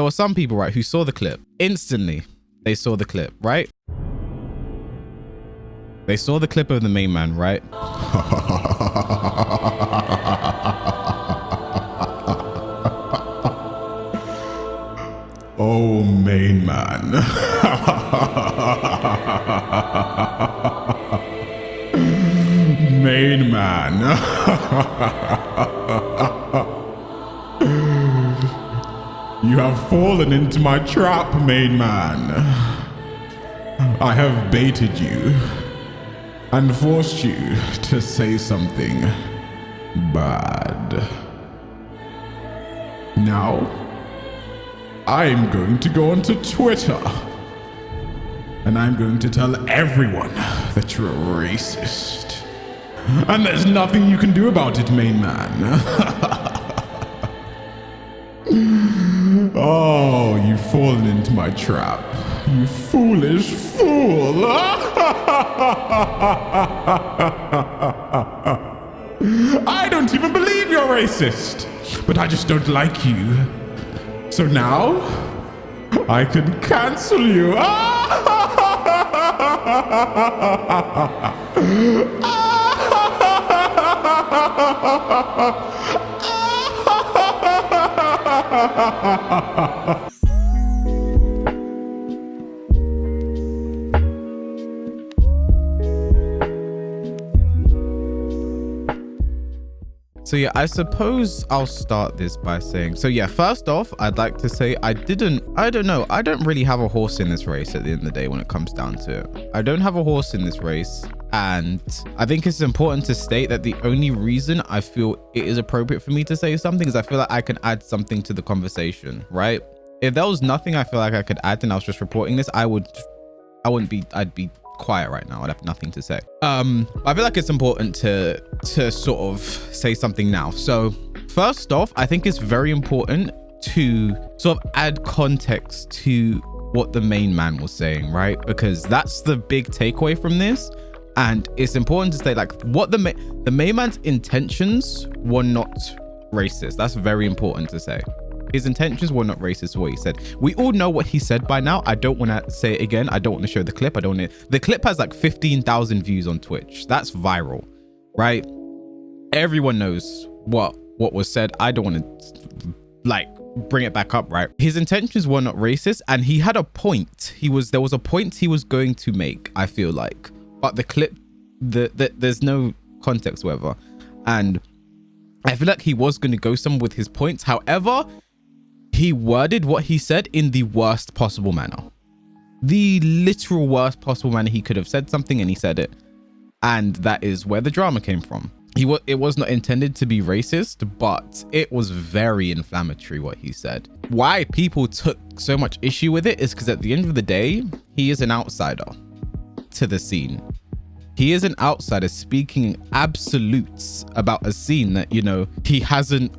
There were some people, right, who saw the clip. Instantly, they saw the clip, right? They saw the clip of the main man, right? Oh, main man. Main man. You have fallen into my trap, main man. I have baited you and forced you to say something bad. Now, I'm going to go onto Twitter and I'm going to tell everyone that you're a racist. And there's nothing you can do about it, main man. Oh, you've fallen into my trap. You foolish fool. I don't even believe you're racist, but I just don't like you. So now, I can cancel you. So yeah, I suppose I'll start this by saying, so yeah, first off, I'd like to say I don't really have a horse in this race at the end of the day when it comes down to it. I don't have a horse in this race. And I think it's important to state that the only reason I feel it is appropriate for me to say something is I feel like I can add something to the conversation, right? If there was nothing I feel like I could add and I was just reporting this, I'd be quiet right now. I'd have nothing to say. I feel like it's important to sort of say something now. So first off, I think it's very important to sort of add context to what the main man was saying, right? Because that's the big takeaway from this. And it's important to state like what the main man's intentions were not racist. That's very important to say. His intentions were not racist, what he said. We all know what he said by now. I don't want to say it again. I don't want to show the clip. The clip has like 15,000 views on Twitch. That's viral, right? Everyone knows what was said. I don't want to like bring it back up, right? His intentions were not racist, and he had a point. There was a point he was going to make, I feel like. But the clip, there's no context whatever. And I feel like he was going to go somewhere with his points. However, he worded what he said in the worst possible manner. The literal worst possible manner. He could have said something and he said it. And that is where the drama came from. It was not intended to be racist, but it was very inflammatory what he said. Why people took so much issue with it is because at the end of the day, he is an outsider to the scene. He is an outsider speaking absolutes about a scene that, you know, he hasn't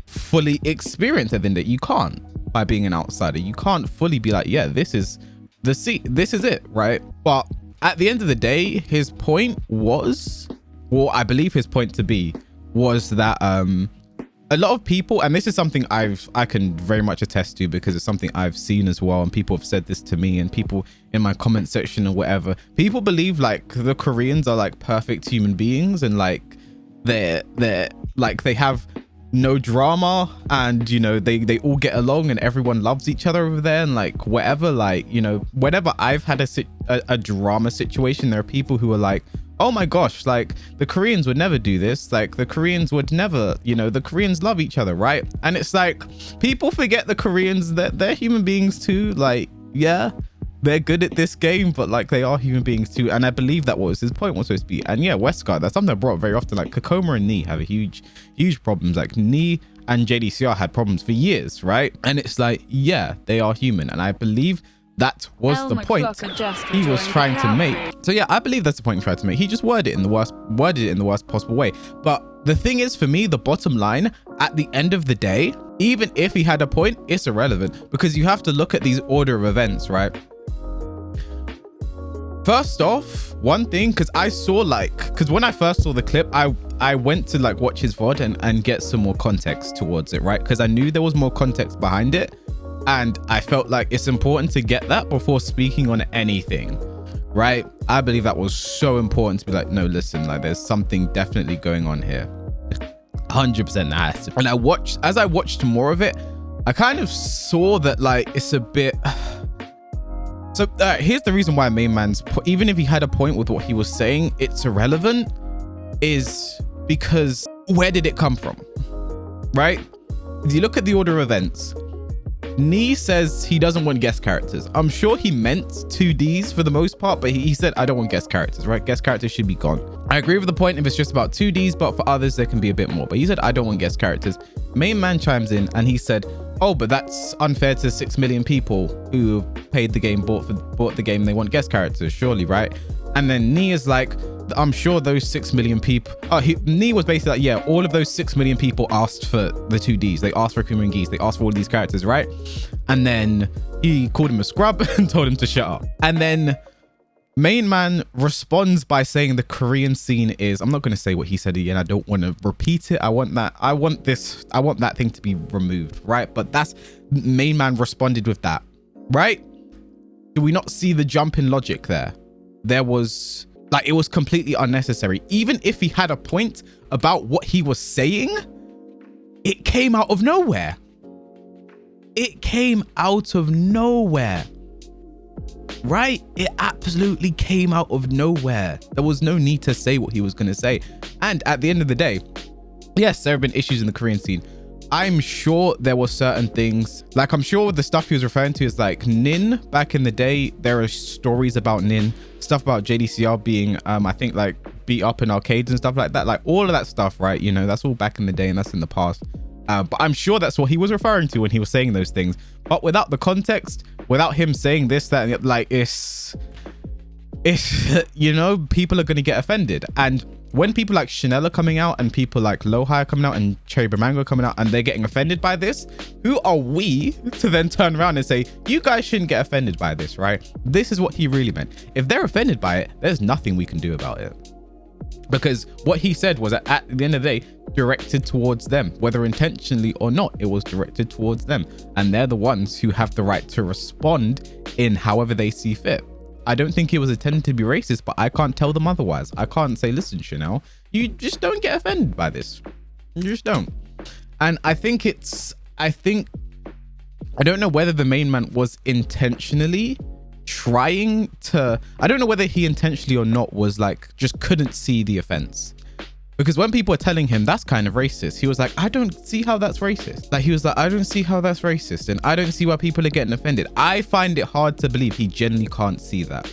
fully experienced. At the end of it, you can't, by being an outsider, you can't fully be like, yeah, this is the scene, this is it, right? But at the end of the day, his point was, well, I believe his point to be was that a lot of people, and this is something I can very much attest to because it's something I've seen as well, and people have said this to me and people in my comment section or whatever, people believe like the Koreans are like perfect human beings and like they're like they have no drama and, you know, they all get along and everyone loves each other over there and like whatever, like, you know, whenever I've had a drama situation, there are people who are like, oh my gosh, like the Koreans would never do this, like the Koreans would never, you know, the Koreans love each other, right? And it's like people forget the Koreans, that they're human beings too. Like, yeah, they're good at this game, but like they are human beings too. And I believe that was his point was supposed to be. And yeah, Westcott, that's something I brought up very often. Like Kakoma and Nee have a huge problems. Like Nee and JDCR had problems for years, right? And it's like, yeah, they are human. And I believe that was the point he was trying to make. So yeah, I believe that's the point he tried to make. He just worded it in the worst possible way. But the thing is, for me, the bottom line at the end of the day, even if he had a point, it's irrelevant because you have to look at these order of events, right? First off, one thing, because I saw like, because when I first saw the clip, I went to like watch his VOD and get some more context towards it, right? Because I knew there was more context behind it. And I felt like it's important to get that before speaking on anything, right? I believe that was so important to be like, no, listen, like there's something definitely going on here. 100% has to. And as I watched more of it, I kind of saw that like it's a bit. So here's the reason why even if he had a point with what he was saying, it's irrelevant, is because where did it come from, right? If you look at the order of events, Nee says he doesn't want guest characters. I'm sure he meant 2Ds for the most part, but he said, I don't want guest characters, right? Guest characters should be gone. I agree with the point if it's just about 2Ds, but for others, there can be a bit more. But he said, I don't want guest characters. Main man chimes in and he said, oh, but that's unfair to 6 million people who paid the game, bought the game, they want guest characters, surely, right? And then Nee is like, I'm sure those 6 million people. Nee was basically like, yeah, all of those 6 million people asked for the 2Ds. They asked for Akuma and Geese. They asked for all of these characters, right? And then he called him a scrub and told him to shut up. And then Main Man responds by saying the Korean scene is, I'm not going to say what he said again. I don't want to repeat it. I want that thing to be removed, right? But that's Main Man responded with that, right? Do we not see the jump in logic there? There was like, it was completely unnecessary. Even if he had a point about what he was saying, it came out of nowhere. It came out of nowhere, right? It absolutely came out of nowhere. There was no need to say what he was going to say. And at the end of the day, yes, there have been issues in the Korean scene. I'm sure there were certain things, like I'm sure the stuff he was referring to is like Nin back in the day. There are stories about Nin, stuff about JDCR being, I think like beat up in arcades and stuff like that. Like all of that stuff, right? You know, that's all back in the day and that's in the past. But I'm sure that's what he was referring to when he was saying those things. But without the context, without him saying this, that, and like it's, you know, people are going to get offended. And when people like Chanel are coming out and people like Lohai are coming out and Cherry Mango are coming out and they're getting offended by this, who are we to then turn around and say, you guys shouldn't get offended by this, right? This is what he really meant. If they're offended by it, there's nothing we can do about it. Because what he said was that at the end of the day, directed towards them, whether intentionally or not, it was directed towards them. And they're the ones who have the right to respond in however they see fit. I don't think it was intended to be racist, but I can't tell them otherwise. I can't say, listen, Chanel, you just don't get offended by this. You just don't. And I don't know whether the main man was intentionally trying to, I don't know whether he intentionally or not was like, just couldn't see the offense. Because when people were telling him that's kind of racist, he was like, I don't see how that's racist. Like he was like, I don't see how that's racist. And I don't see why people are getting offended. I find it hard to believe he genuinely can't see that.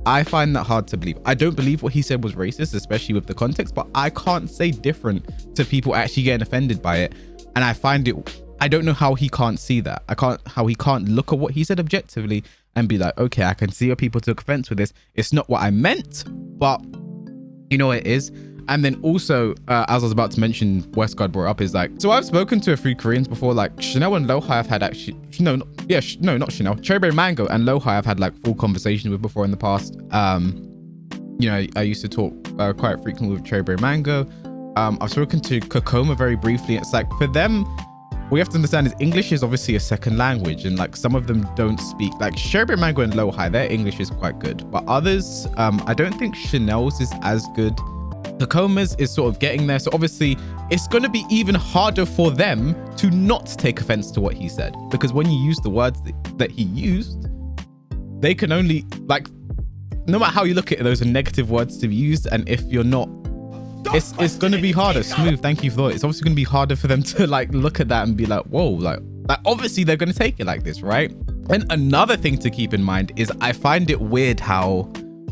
I find that hard to believe. I don't believe what he said was racist, especially with the context, but I can't say different to people actually getting offended by it. And I don't know how he can't see that. How he can't look at what he said objectively and be like, okay, I can see why people took offense with this. It's not what I meant, but you know what it is. And then also, as I was about to mention, Westgard brought up is like, so I've spoken to a few Koreans before, like Chanel and Lohai I've had actually, not Chanel, Cherry Mango and Lohai I've had like full conversations with before in the past. You know, I used to talk quite frequently with Cherry Mango. I've spoken to Kokoma very briefly. It's like for them, what you have to understand is English is obviously a second language, and like some of them don't speak, like Cherry Mango and Lohai, their English is quite good, but others, I don't think Chanel's is as good. Tacoma's is sort of getting there. So obviously it's going to be even harder for them to not take offense to what he said, because when you use the words that he used, they can only, like, no matter how you look at it, those are negative words to be used. And if you're not, it's going to be harder. Smooth, thank you for it. It's obviously going to be harder for them to like look at that and be like, whoa, like obviously they're going to take it like this, right? And another thing to keep in mind is I find it weird how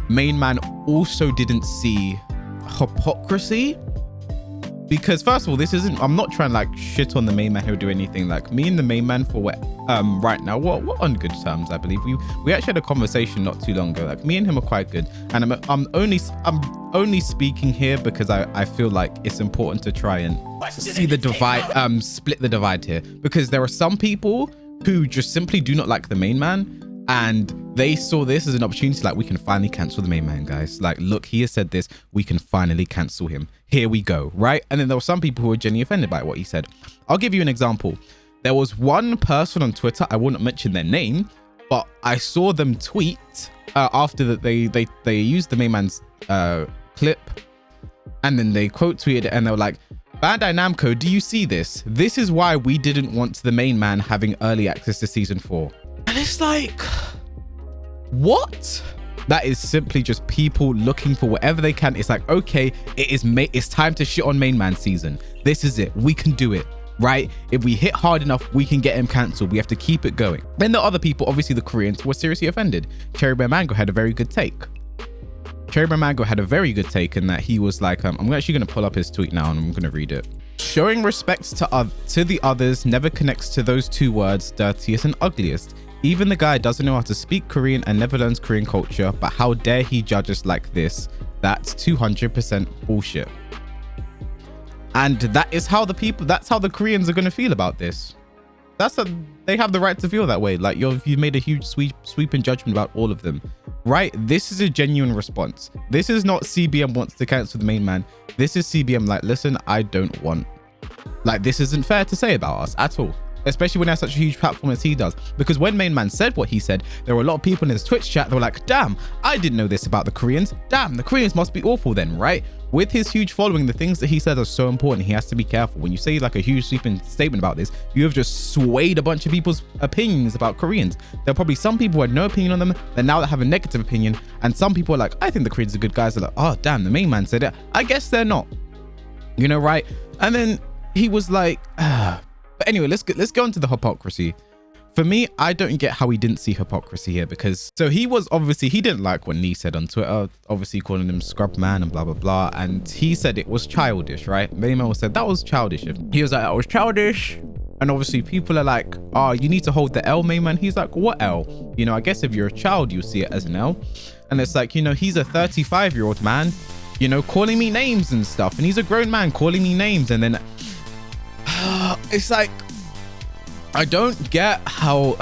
Main Man also didn't see hypocrisy, because first of all, this isn't, I'm not trying to like shit on the main man who'll do anything. Like me and the main man for what right now we're on good terms. I believe we actually had a conversation not too long ago. Like me and him are quite good, and I'm only speaking here because I feel like it's important to try and see the divide, split the divide here, because there are some people who just simply do not like the main man, and they saw this as an opportunity, like, we can finally cancel the main man, guys. Like, look, he has said this, we can finally cancel him. Here we go, right? And then there were some people who were genuinely offended by what he said. I'll give you an example. There was one person on Twitter, I wouldn't mention their name, but I saw them tweet after that they used the main man's clip, and then they quote tweeted it, and they were like, Bandai Namco, do you see this? This is why we didn't want the main man having early access to season 4. And it's like, what? That is simply just people looking for whatever they can. It's like, okay, it's time to shit on main man season. This is it. We can do it, right? If we hit hard enough, we can get him cancelled. We have to keep it going. Then the other people, obviously the Koreans, were seriously offended. Cherry Bear Mango had a very good take. Cherry Bear Mango had a very good take in that he was like, I'm actually going to pull up his tweet now and I'm going to read it. Showing respect to the others never connects to those two words, dirtiest and ugliest. Even the guy doesn't know how to speak Korean and never learns Korean culture, but how dare he judge us like this? That's 200% bullshit. And that's how the Koreans are going to feel about this. They have the right to feel that way. Like you've made a huge sweeping judgment about all of them, right? This is a genuine response. This is not CBM wants to cancel the main man. This is CBM like, listen, I don't want, like, this isn't fair to say about us at all. Especially when he has such a huge platform as he does. Because when main man said what he said, there were a lot of people in his Twitch chat that were like, damn, I didn't know this about the Koreans. Damn, the Koreans must be awful then, right? With his huge following, the things that he said are so important. He has to be careful. When you say like a huge sweeping statement about this, you have just swayed a bunch of people's opinions about Koreans. There are probably some people who had no opinion on them, that now that have a negative opinion. And some people are like, I think the Koreans are good guys. They're like, oh, damn, the main man said it. I guess they're not, you know, right? And then he was like, But anyway, let's go into the hypocrisy. For me, I don't get how he didn't see hypocrisy here, because so he didn't like what Nee said on Twitter, obviously calling him scrub man and blah, blah, blah. And he said it was childish, right? Main said that was childish. He was like, that was childish. And obviously people are like, oh, you need to hold the L, main man. He's like, what L? You know, I guess if you're a child, you'll see it as an L. And it's like, you know, he's a 35-year-old man, you know, calling me names and stuff. And he's a grown man calling me names. And then it's like, I don't get how,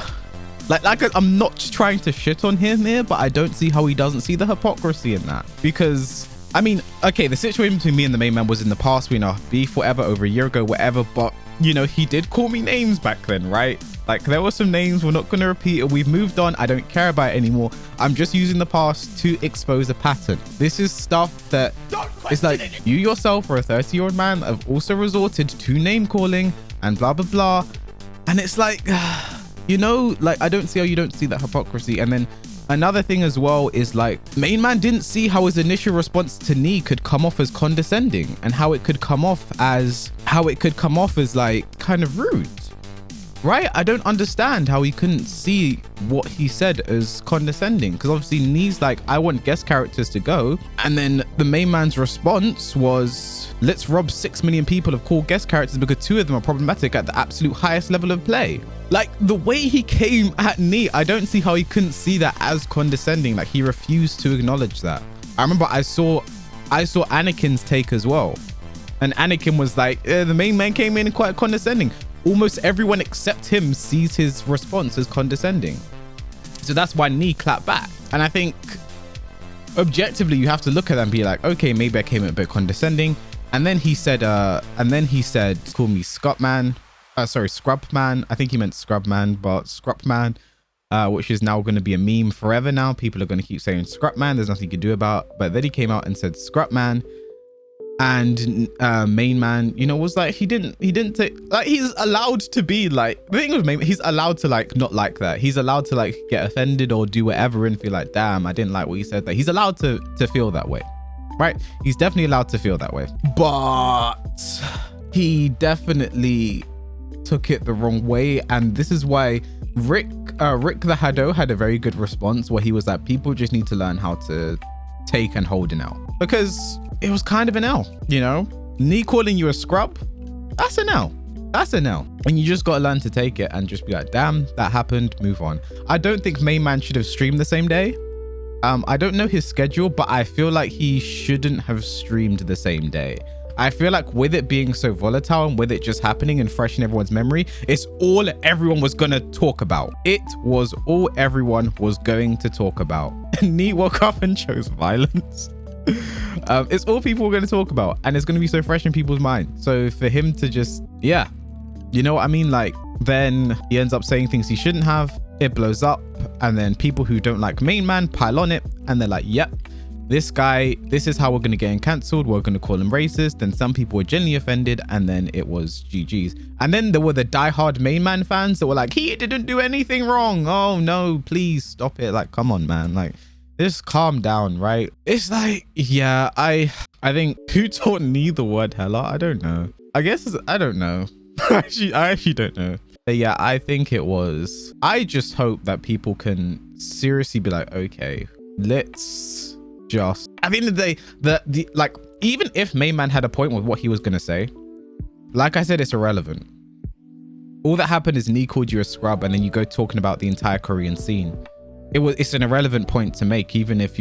like I'm not trying to shit on him here, but I don't see how he doesn't see the hypocrisy in that. Because I mean, okay, the situation between me and the main man was in the past, we know, beef, whatever, over a year ago, whatever, but you know, he did call me names back then, right? Like there were some names, we're not going to repeat it. We've moved on. I don't care about it anymore. I'm just using the past to expose a pattern. This is stuff that it's like you yourself are a 30-year-old man that have also resorted to name calling and blah, blah, blah. And it's like, you know, like, I don't see how you don't see that hypocrisy. And then another thing as well is like, main man didn't see how his initial response to Nee could come off as condescending, and how it could come off as like kind of rude, right? I don't understand how he couldn't see what he said as condescending, because obviously Nee's like, I want guest characters to go. And then the main man's response was, let's rob 6 million people of cool guest characters because 2 of them are problematic at the absolute highest level of play. Like the way he came at Nee, I don't see how he couldn't see that as condescending. Like he refused to acknowledge that. I remember I saw Anakin's take as well. And Anakin was like, the main man came in quite condescending. Almost everyone except him sees his response as condescending. So that's why Nee clapped back. And I think objectively, you have to look at that and be like, okay, maybe I came in a bit condescending. And then he said, call me Scrubman. Scrubman. I think he meant Scrubman, but Scrubman, which is now going to be a meme forever now. People are going to keep saying Scrubman. There's nothing you can do about. But then he came out and said Scrubman. And main man, you know, was like, he didn't take, like, he's allowed to be like, the thing with main, he's allowed to like not like that. He's allowed to like get offended or do whatever and feel like, damn, I didn't like what he said. That he's allowed to feel that way, right? He's definitely allowed to feel that way, but he definitely took it the wrong way. And this is why Rick the Hado had a very good response where he was like, people just need to learn how to take and hold an L, because it was kind of an L, you know? Nee calling you a scrub, that's an L. That's an L. And you just got to learn to take it and just be like, damn, that happened, move on. I don't think main man should have streamed the same day. I don't know his schedule, but I feel like he shouldn't have streamed the same day. I feel like with it being so volatile and with it just happening and fresh in everyone's memory, it's all everyone was going to talk about. It was all everyone was going to talk about. And Nee woke up and chose violence. It's all people are going to talk about, and it's going to be so fresh in people's minds. So for him to just, yeah, you know what I mean? Like, Then he ends up saying things he shouldn't have. It blows up, and then people who don't like main man pile on it, and they're like, yep, this guy, this is how we're going to get him cancelled. We're going to call him racist. Then some people were genuinely offended, and then it was GG's. And then there were the diehard main man fans that were like, he didn't do anything wrong. Oh no, please stop it. Like, come on, man. Like, just calm down, right? It's like, yeah, I think, who taught me the word hella? I don't know. I guess, I don't know. I actually don't know. But yeah, I think it was. I just hope that people can seriously be like, okay, let's just, at the end of the day, the like, even if main man had a point with what he was gonna say, like I said, it's irrelevant. All that happened is Nee called you a scrub, and then you go talking about the entire Korean scene. It's an irrelevant point to make, even if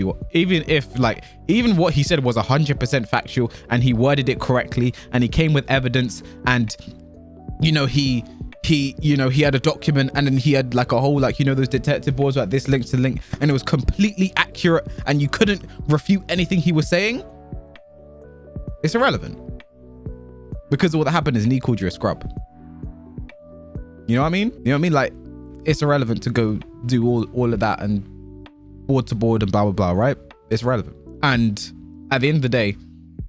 what he said was 100% factual, and he worded it correctly, and he came with evidence, and you know, he had a document, and then he had like a whole, like, you know, those detective boards like this link to link, and it was completely accurate, and you couldn't refute anything he was saying. It's irrelevant, because all that happened is Nee called you a scrub. You know what I mean? You know what I mean? Like, it's irrelevant to go do all of that and board to board and blah blah blah, right? It's relevant. And at the end of the day,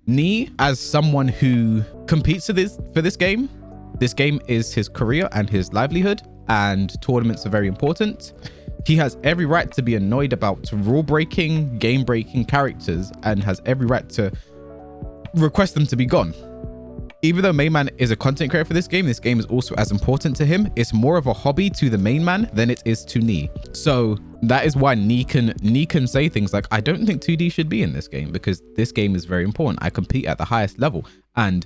Nee, as someone who competes for this game is his career and his livelihood, and tournaments are very important. He has every right to be annoyed about rule breaking, game breaking characters, and has every right to request them to be gone. Even though main man is a content creator for this game is also as important to him. It's more of a hobby to the main man than it is to Nee. So that is why Nee can say things like, I don't think 2D should be in this game, because this game is very important. I compete at the highest level, and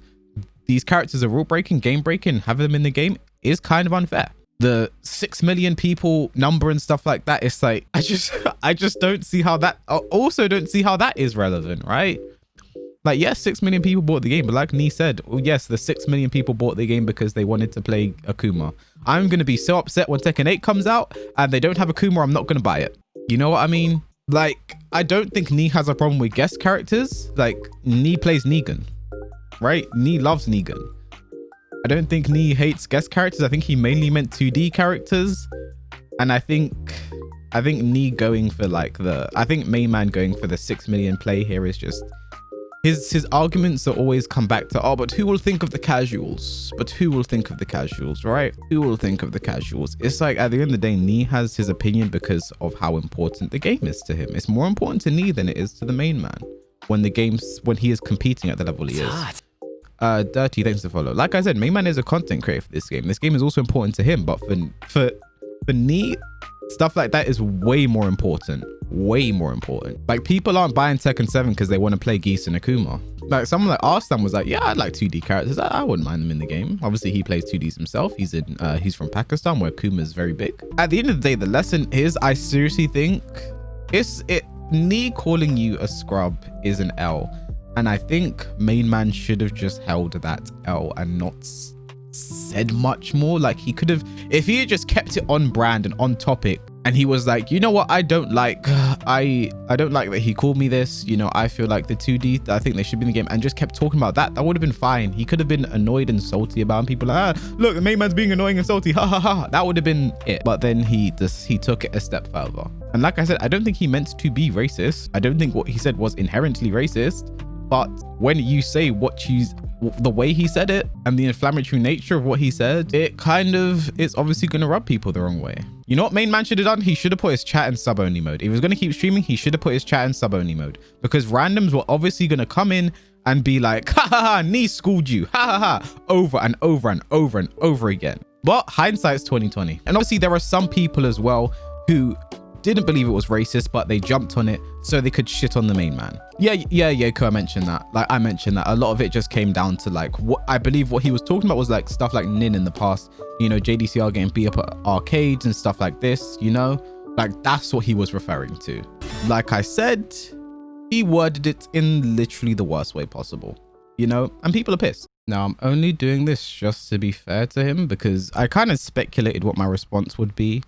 these characters are rule breaking, game breaking, having them in the game is kind of unfair. The 6 million people number and stuff like that, it's like, I just don't see how that, also don't see how that is relevant, right? Like, yes, 6 million people bought the game, but like Nee said, well, yes, the 6 million people bought the game because they wanted to play Akuma. I'm going to be so upset when Tekken 8 comes out and they don't have Akuma, I'm not going to buy it. You know what I mean? Like, I don't think Nee has a problem with guest characters. Like, Nee plays Negan, right? Nee loves Negan. I don't think Nee hates guest characters. I think he mainly meant 2D characters. And I think Nee going for like I think main man going for the 6 million play here is just, his arguments are always come back to, oh, but who will think of the casuals? But who will think of the casuals, right? Who will think of the casuals? It's like, at the end of the day, Nee has his opinion because of how important the game is to him. It's more important to Nee than it is to the main man when he is competing at the level he is. Dirty, thanks to follow. Like I said, main man is a content creator for this game. This game is also important to him, but for Nee, stuff like that is way more important. Way more important. Like, people aren't buying Tekken 7 because they want to play Geese and Akuma. Like, someone like Arslan was like, yeah, I'd like 2D characters. I wouldn't mind them in the game. Obviously, he plays 2Ds himself. He's from Pakistan, where Akuma is very big. At the end of the day, the lesson is, I seriously think Nee calling you a scrub is an L. And I think main man should have just held that L and not said much more. Like, he could have, if he had just kept it on brand and on topic, and he was like, you know what, I don't like that he called me this, you know, I feel like the 2D, I think they should be in the game, and just kept talking about that would have been fine. He could have been annoyed and salty about it, and people like, look, the main man's being annoying and salty, ha ha ha. That would have been it. But then he took it a step further. And like I said, I don't think he meant to be racist. I don't think what he said was inherently racist. But when you say the way he said it and the inflammatory nature of what he said, it's obviously going to rub people the wrong way. You know what main man should have done? He should have put his chat in sub only mode. If he was going to keep streaming, he should have put his chat in sub only mode, because randoms were obviously going to come in and be like, ha ha ha, Nee schooled you, ha ha ha, over and over and over and over again. But hindsight's 2020. And obviously there are some people as well who didn't believe it was racist, but they jumped on it so they could shit on the main man. Yeah, I mentioned that. Like, I mentioned that a lot of it just came down to, like, what I believe what he was talking about was like stuff like Nin in the past, you know, JDCR getting beat up at arcades and stuff like this, you know, like that's what he was referring to. Like I said, he worded it in literally the worst way possible, you know, and people are pissed. Now, I'm only doing this just to be fair to him, because I kind of speculated what my response would be.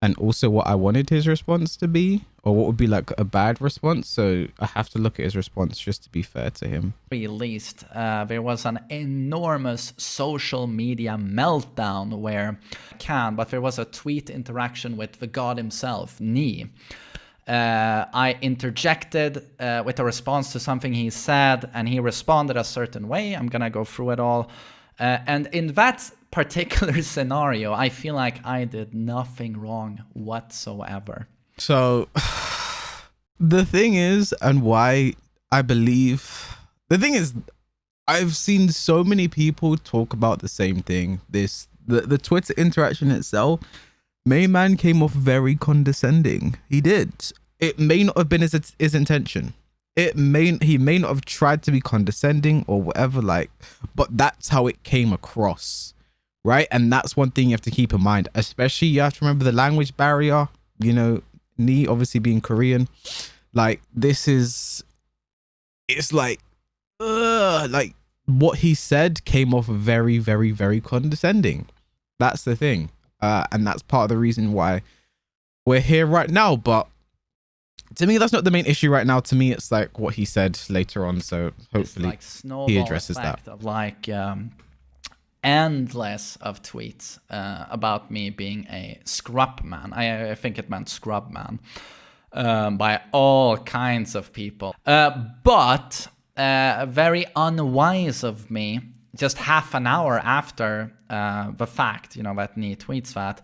and also what I wanted his response to be, or what would be like a bad response. So I have to look at his response just to be fair to him. Released, there was an enormous social media meltdown where but there was a tweet interaction with the god himself, Ni. I interjected with a response to something he said, and he responded a certain way. I'm gonna go through it all. And in that particular scenario, I feel like I did nothing wrong whatsoever. So the thing is, and why I believe, the thing is, I've seen so many people talk about the same thing. The Twitter interaction itself, Mainman came off very condescending. He did. It may not have been his intention. He may not have tried to be condescending or whatever, like, but that's how it came across, right? And that's one thing you have to keep in mind, especially you have to remember the language barrier, you know, Ni obviously being Korean. Like, it's like what he said came off very, very, very condescending. That's the thing. And that's part of the reason why we're here right now. But to me, that's not the main issue right now. To me, it's like what he said later on. So hopefully like he addresses that. Of like endless of tweets about me being a scrub man. I think it meant scrub man by all kinds of people. But very unwise of me, just half an hour after the fact, you know, that Ni tweets that,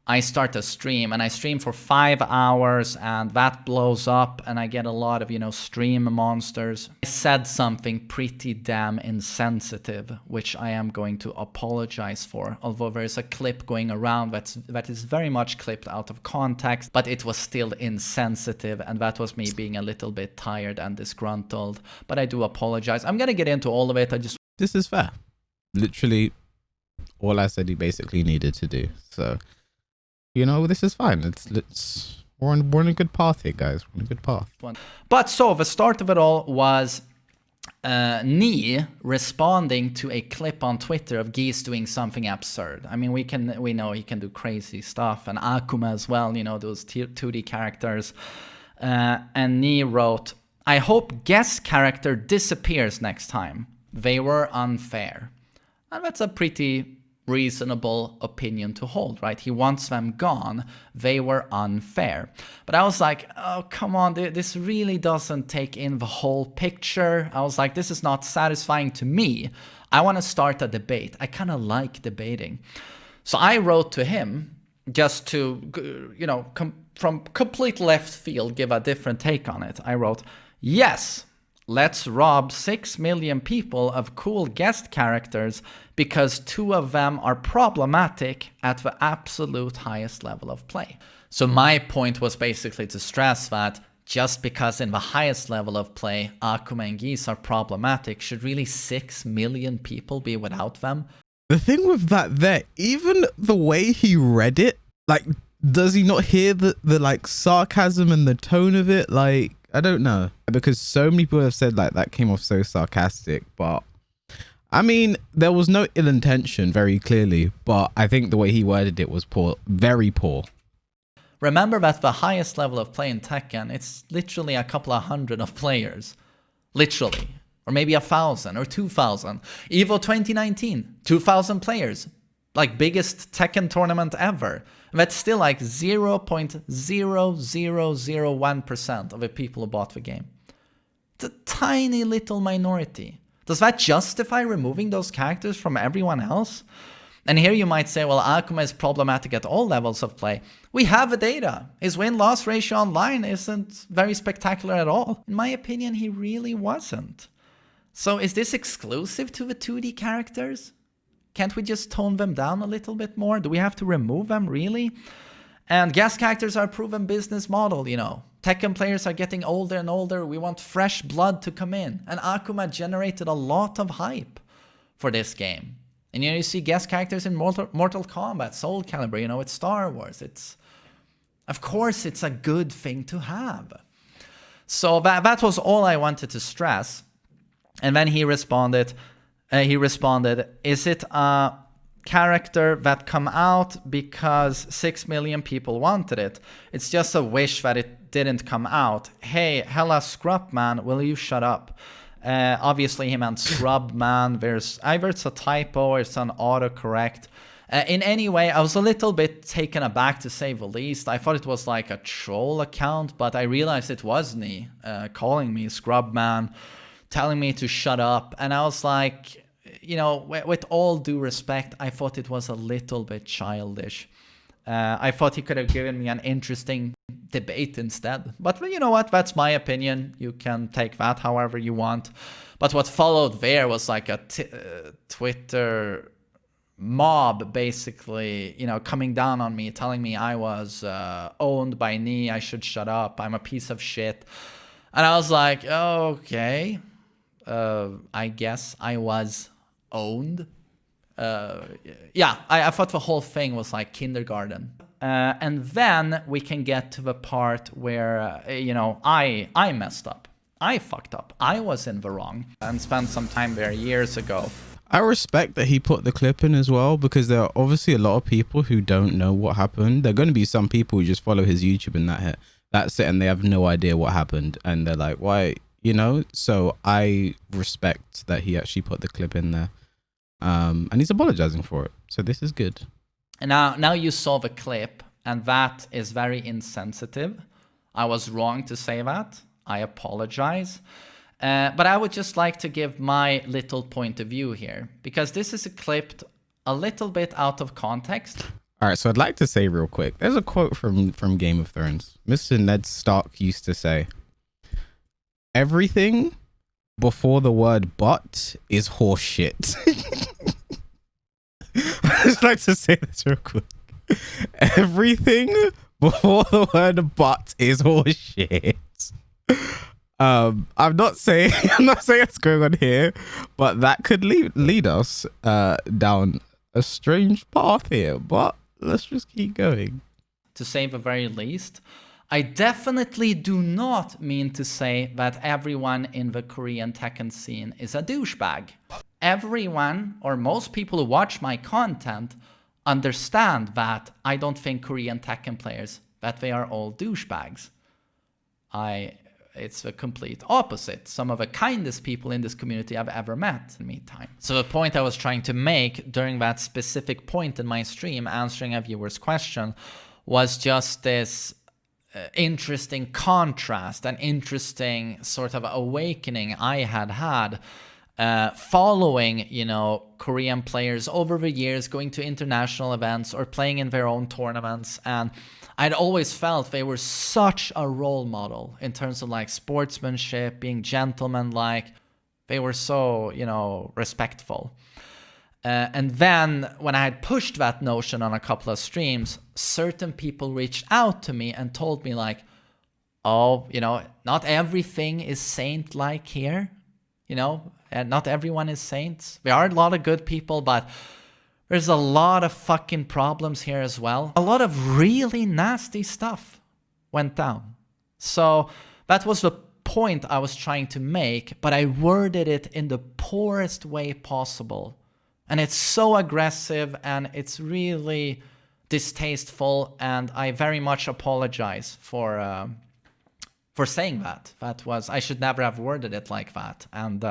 I start a stream, and I stream for 5 hours, and that blows up, and I get a lot of, you know, stream monsters. I said something pretty damn insensitive, which I am going to apologize for, although there is a clip going around that is very much clipped out of context, but it was still insensitive, and that was me being a little bit tired and disgruntled. But I do apologize. I'm gonna get into all of it. This is fair. Literally all I said he basically needed to do. So, you know, this is fine. We're on a good path here, guys. We're on a good path. But so the start of it all was Ni responding to a clip on Twitter of Geese doing something absurd. I mean, we know he can do crazy stuff, and Akuma as well, you know, those 2D characters. And Ni wrote, "I hope guest character disappears next time. They were unfair." And that's a pretty reasonable opinion to hold, right? He wants them gone. They were unfair. But I was like, oh, come on, this really doesn't take in the whole picture. I was like, this is not satisfying to me. I want to start a debate. I kind of like debating. So I wrote to him just to, you know, from complete left field, give a different take on it. I wrote, yes, let's rob 6 million people of cool guest characters because 2 of them are problematic at the absolute highest level of play. So my point was basically to stress that just because in the highest level of play, Akuma and Geese are problematic, should really 6 million people be without them? The thing with that there, even the way he read it, like, does he not hear the like sarcasm and the tone of it? Like, I don't know, because so many people have said like that came off so sarcastic, but I mean, there was no ill intention very clearly, but I think the way he worded it was poor, very poor. Remember that the highest level of play in Tekken, it's literally a couple of hundred of players, literally, or maybe 1,000 or 2,000. EVO 2019, 2,000 players, like biggest Tekken tournament ever. That's still like 0.0001% of the people who bought the game. It's a tiny little minority. Does that justify removing those characters from everyone else? And here you might say, well, Akuma is problematic at all levels of play. We have the data. His win-loss ratio online isn't very spectacular at all. In my opinion, he really wasn't. So is this exclusive to the 2D characters? Can't we just tone them down a little bit more? Do we have to remove them, really? And guest characters are a proven business model, you know. Tekken players are getting older and older. We want fresh blood to come in. And Akuma generated a lot of hype for this game. And you know, you see guest characters in Mortal Kombat, Soul Calibur, you know, it's Star Wars. Of course, it's a good thing to have. So that was all I wanted to stress. And then he responded, is it a character that come out because 6 million people wanted it. It's just a wish that it didn't come out. Hey, hella scrub man, will you shut up? Obviously he meant scrub man. There's either it's a typo or it's an autocorrect. In any way, I was a little bit taken aback, to say the least. I thought it was like a troll account, but I realized it was me calling me scrub man, telling me to shut up. And I was like, you know, with all due respect, I thought it was a little bit childish. I thought he could have given me an interesting debate instead. But you know what? That's my opinion. You can take that however you want. But what followed there was like a Twitter mob, basically, you know, coming down on me, telling me I was owned by Knee, I should shut up, I'm a piece of shit. And I was like, okay, I guess I was owned. Yeah, I thought the whole thing was like kindergarten. And then we can get to the part where, you know, I messed up. I fucked up. I was in the wrong and spent some time there years ago. I respect that he put the clip in as well, because there are obviously a lot of people who don't know what happened. There are going to be some people who just follow his YouTube and that's it, and they have no idea what happened, and they're like, why, you know? So I respect that he actually put the clip in there, and he's apologizing for it. So this is good. And now you saw the clip, and that is very insensitive. I was wrong to say that. I apologize. But I would just like to give my little point of view here, because this is clipped a little bit out of context. All right, so I'd like to say real quick, there's a quote from Game of Thrones. Mr. Ned Stark used to say, everything before the word but is horseshit. I'd just like to say this real quick. Everything before the word but is horseshit. I'm not saying what's going on here, but that could lead us down a strange path here. But let's just keep going. To say the very least, I definitely do not mean to say that everyone in the Korean Tekken scene is a douchebag. Everyone, or most people who watch my content, understand that I don't think Korean Tekken players, that they are all douchebags. It's the complete opposite. Some of the kindest people in this community I've ever met in the meantime. So the point I was trying to make during that specific point in my stream, answering a viewer's question, was just this interesting contrast, an interesting sort of awakening I had following, you know, Korean players over the years going to international events or playing in their own tournaments. And I'd always felt they were such a role model in terms of like sportsmanship, being gentlemanlike. They were so, you know, respectful. And then when I had pushed that notion on a couple of streams, certain people reached out to me and told me like, oh, you know, not everything is saint-like here, you know, and not everyone is saints. There are a lot of good people, but there's a lot of fucking problems here as well. A lot of really nasty stuff went down. So that was the point I was trying to make, but I worded it in the poorest way possible. And it's so aggressive and it's really distasteful, and I very much apologize for saying that. I should never have worded it like that. And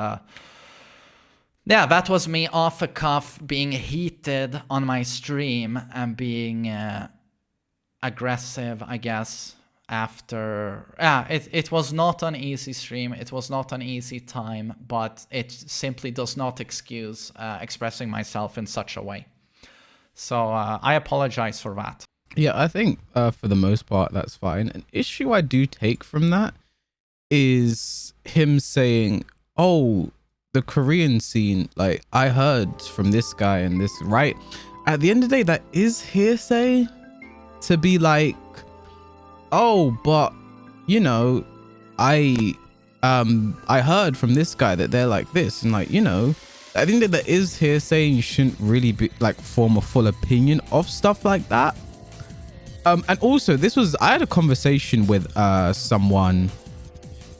yeah, that was me off the cuff, being heated on my stream and being aggressive, I guess, after. Yeah, it was not an easy stream. It was not an easy time, but it simply does not excuse expressing myself in such a way. So I apologize for that. Yeah, I think for the most part, that's fine. An issue I do take from that is him saying, oh, the Korean scene, like, I heard from this guy and this, right? At the end of the day, that is hearsay to be like, oh, but, you know, I heard from this guy that they're like this, and like, you know, I think that is hearsay, and you shouldn't really be like form a full opinion of stuff like that. And also, I had a conversation with someone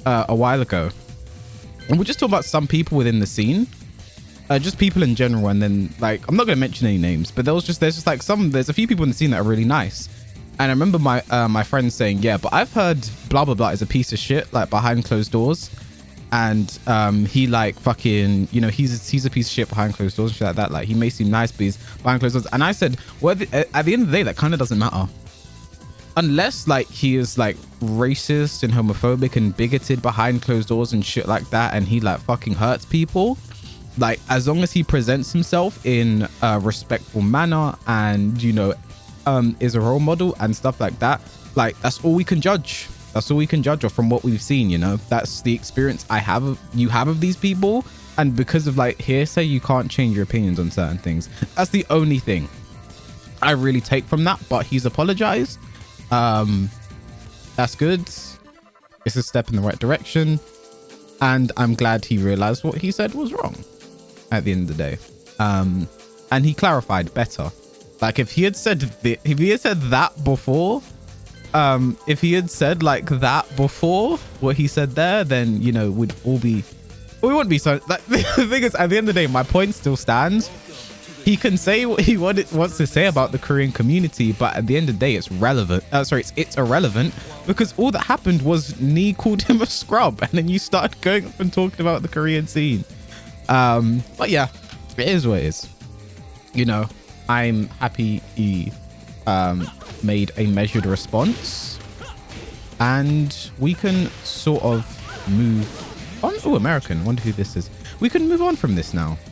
a while ago, and we're just talking about some people within the scene. just people in general. And then like, I'm not going to mention any names, but there's just like there's a few people in the scene that are really nice. And I remember my friend saying, yeah, but I've heard blah, blah, blah is a piece of shit, like behind closed doors. And he like fucking, you know, he's a piece of shit behind closed doors and shit like that. Like he may seem nice, but he's behind closed doors. And I said, well, at the end of the day, that kind of doesn't matter. Unless like he is like racist and homophobic and bigoted behind closed doors and shit like that, and he like fucking hurts people. Like as long as he presents himself in a respectful manner and, you know, is a role model and stuff like that, like that's all we can judge. That's all we can judge of from what we've seen, you know. That's the experience you have of these people, and because of like hearsay, you can't change your opinions on certain things. That's the only thing I really take from that. But he's apologized. That's good. It's a step in the right direction, and I'm glad he realized what he said was wrong at the end of the day. And he clarified better. Like if he had said that before, if he had said like that before what he said there, then, you know, we wouldn't be so like the thing is, at the end of the day, my point still stands. He can say what he wants to say about the Korean community, but at the end of the day, it's relevant. It's irrelevant, because all that happened was Nee called him a scrub, and then you started going up and talking about the Korean scene. But yeah, it is what it is. You know, I'm happy he made a measured response, and we can sort of move on. Oh, American. Wonder who this is. We can move on from this now.